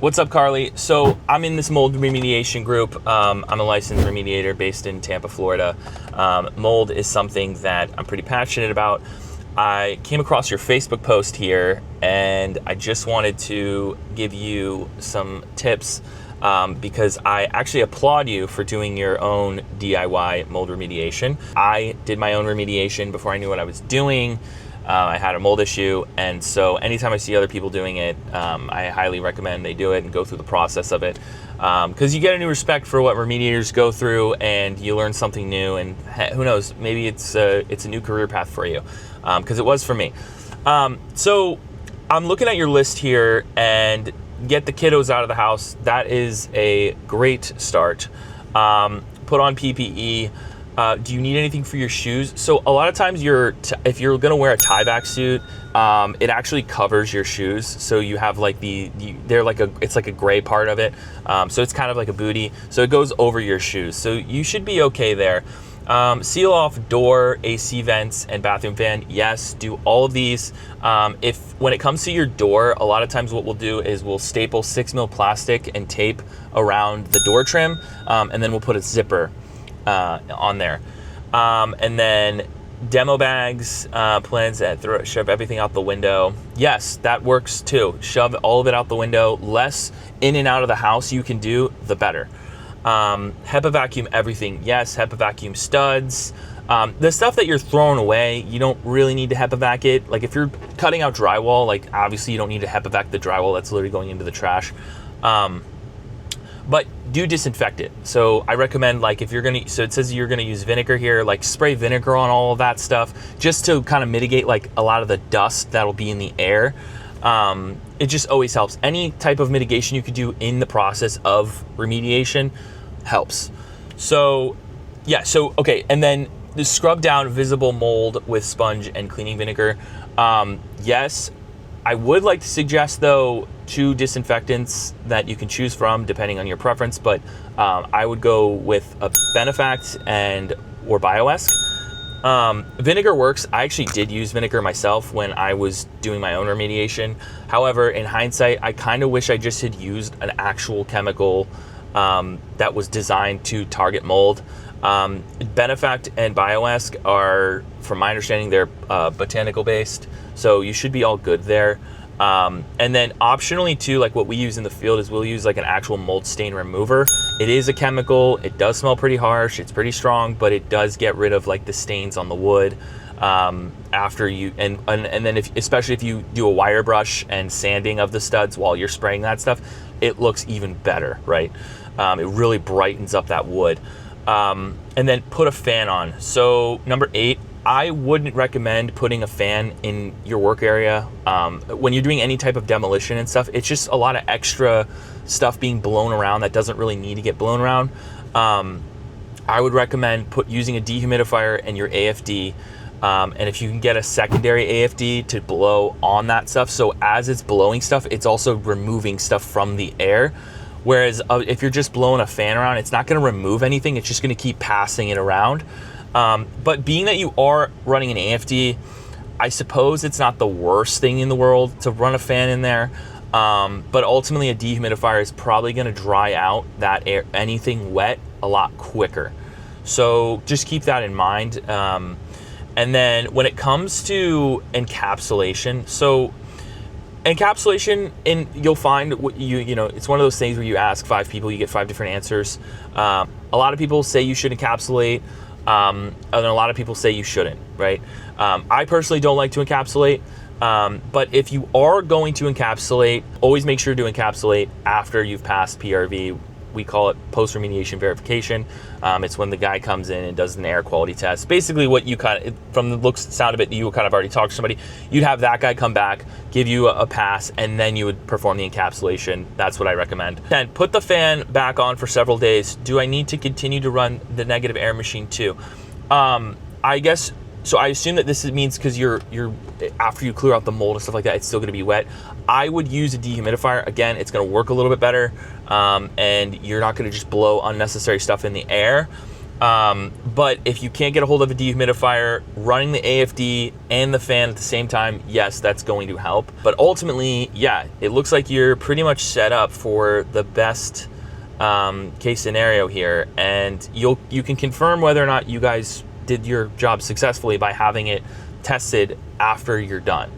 What's up, Carly? So I'm in this mold remediation group. I'm a licensed remediator based in Tampa, Florida. Mold is something that I'm pretty passionate about. I came across your Facebook post here, and I just wanted to give you some tips because I actually applaud you for doing your own DIY mold remediation. I did my own remediation before I knew what I was doing. I had a mold issue, and so anytime I see other people doing it, I highly recommend they do it and go through the process of it, because you get a new respect for what remediators go through, and you learn something new, and who knows, maybe it's a new career path for you, because it was for me. So I'm looking at your list here, and get the kiddos out of the house. That is a great start. Put on PPE. Do you need anything for your shoes? So a lot of times if you're gonna wear a tie-back suit, it actually covers your shoes. So you have like it's like a gray part of it. So it's kind of like a bootie. So it goes over your shoes. So you should be okay there. Seal off door, AC vents, and bathroom fan. Yes, do all of these. When it comes to your door, a lot of times what we'll do is we'll staple 6mm plastic and tape around the door trim, and then we'll put a zipper on there, and then demo bags, plans that shove everything out the window. Yes, that works too. Shove all of it out the window. Less in and out of the house you can do, the better. HEPA vacuum everything. Yes, HEPA vacuum studs. The stuff that you're throwing away, you don't really need to HEPA vac it. Like if you're cutting out drywall, like obviously you don't need to HEPA vac the drywall. That's literally going into the trash. But do disinfect it. So I recommend, like, if you're gonna, so it says you're gonna use vinegar here, like spray vinegar on all of that stuff, just to kind of mitigate like a lot of the dust that'll be in the air. It just always helps. Any type of mitigation you could do in the process of remediation helps. So yeah, so okay, and then the scrub down visible mold with sponge and cleaning vinegar. Yes, I would like to suggest though 2 disinfectants that you can choose from depending on your preference, but I would go with a Benefact or BioEsk. Vinegar works. I actually did use vinegar myself when I was doing my own remediation. However, in hindsight, I kind of wish I just had used an actual chemical that was designed to target mold. Benefact and BioEsk are, from my understanding, they're botanical based, so you should be all good there. And then optionally too, like what we use in the field is we'll use like an actual mold stain remover. It is a chemical. It does smell pretty harsh. It's pretty strong, but it does get rid of like the stains on the wood after you, and then especially if you do a wire brush and sanding of the studs while you're spraying that stuff, it looks even better, right? It really brightens up that wood. And then put a fan on. So number 8, I wouldn't recommend putting a fan in your work area. When you're doing any type of demolition and stuff, it's just a lot of extra stuff being blown around that doesn't really need to get blown around. I would recommend using a dehumidifier and your AFD. And if you can get a secondary AFD to blow on that stuff, so as it's blowing stuff, it's also removing stuff from the air. Whereas if you're just blowing a fan around, it's not going to remove anything. It's just going to keep passing it around. But being that you are running an AFD, I suppose it's not the worst thing in the world to run a fan in there. But ultimately a dehumidifier is probably going to dry out that air, anything wet, a lot quicker. So just keep that in mind. And then when it comes to encapsulation, so encapsulation, you'll find you know, it's one of those things where you ask 5 people, you get 5 different answers. A lot of people say you should encapsulate. And then a lot of people say you shouldn't, right? I personally don't like to encapsulate, but if you are going to encapsulate, always make sure to encapsulate after you've passed PRV. We call it post-remediation verification. It's when the guy comes in and does an air quality test. Basically what you from the looks, sound of it, you kind of already talked to somebody. You'd have that guy come back, give you a pass, and then you would perform the encapsulation. That's what I recommend. Then put the fan back on for several days. Do I need to continue to run the negative air machine too? I guess, so I assume that this means because you're after you clear out the mold and stuff like that, it's still gonna be wet. I would use a dehumidifier. Again, it's gonna work a little bit better, and you're not gonna just blow unnecessary stuff in the air. But if you can't get a hold of a dehumidifier, running the AFD and the fan at the same time, yes, that's going to help. But ultimately, yeah, it looks like you're pretty much set up for the best case scenario here, and you can confirm whether or not you guys did your job successfully by having it tested after you're done.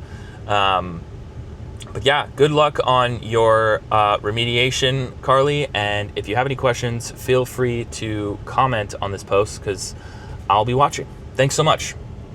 But yeah, good luck on your remediation, Carly. And if you have any questions, feel free to comment on this post because I'll be watching. Thanks so much.